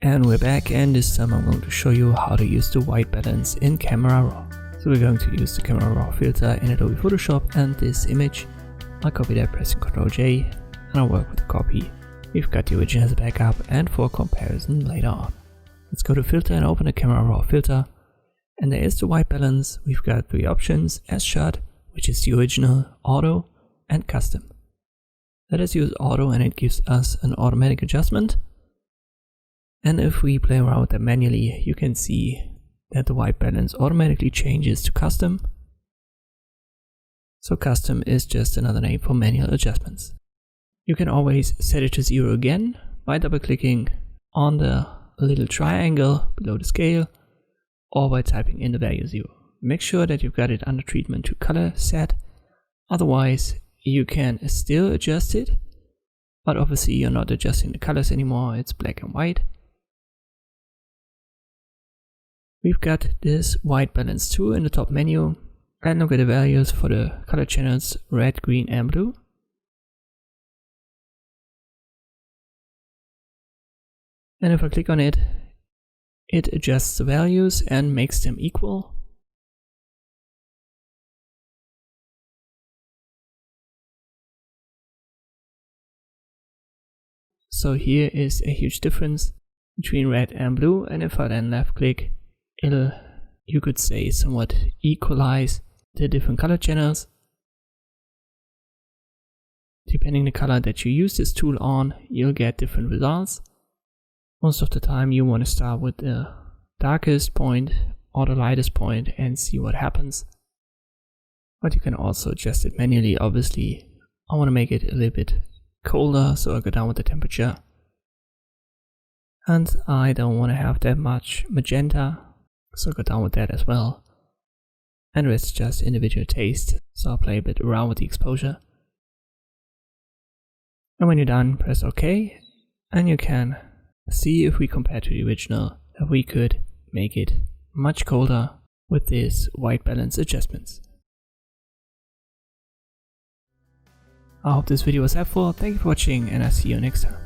And we're back, and this time I'm going to show you how to use the white balance in Camera Raw. So we're going to use the Camera Raw filter in Adobe Photoshop, and this image, I'll copy that pressing Ctrl J, and I'll work with the copy. We've got the original as a backup and for comparison later on. Let's go to filter and open the Camera Raw filter, and there is the white balance. We've got three options: as shot, which is the original, auto, and custom. Let us use auto, and it gives us an automatic adjustment. And if we play around with that manually, you can see that the white balance automatically changes to custom. So custom is just another name for manual adjustments. You can always set it to 0 again by double clicking on the little triangle below the scale, or by typing in the value 0. Make sure that you've got it under treatment to color set, otherwise you can still adjust it, but obviously you're not adjusting the colors anymore, it's black and white. We've got this white balance tool in the top menu, and look at the values for the color channels red, green and blue. And if I click on it, it adjusts the values and makes them equal. So here is a huge difference between red and blue, and if I then left click, it'll, you could say, somewhat equalize the different color channels. Depending the color that you use this tool on, you'll get different results. Most of the time you want to start with the darkest point or the lightest point and see what happens. But you can also adjust it manually. Obviously, I want to make it a little bit colder, so I'll go down with the temperature. And I don't want to have that much magenta, so I'll go down with that as well. And it's just individual taste, so I'll play a bit around with the exposure. And when you're done, press OK, and you can see, if we compare to the original, that we could make it much colder with this white balance adjustments. I hope this video was helpful. Thank you for watching, and I'll see you next time.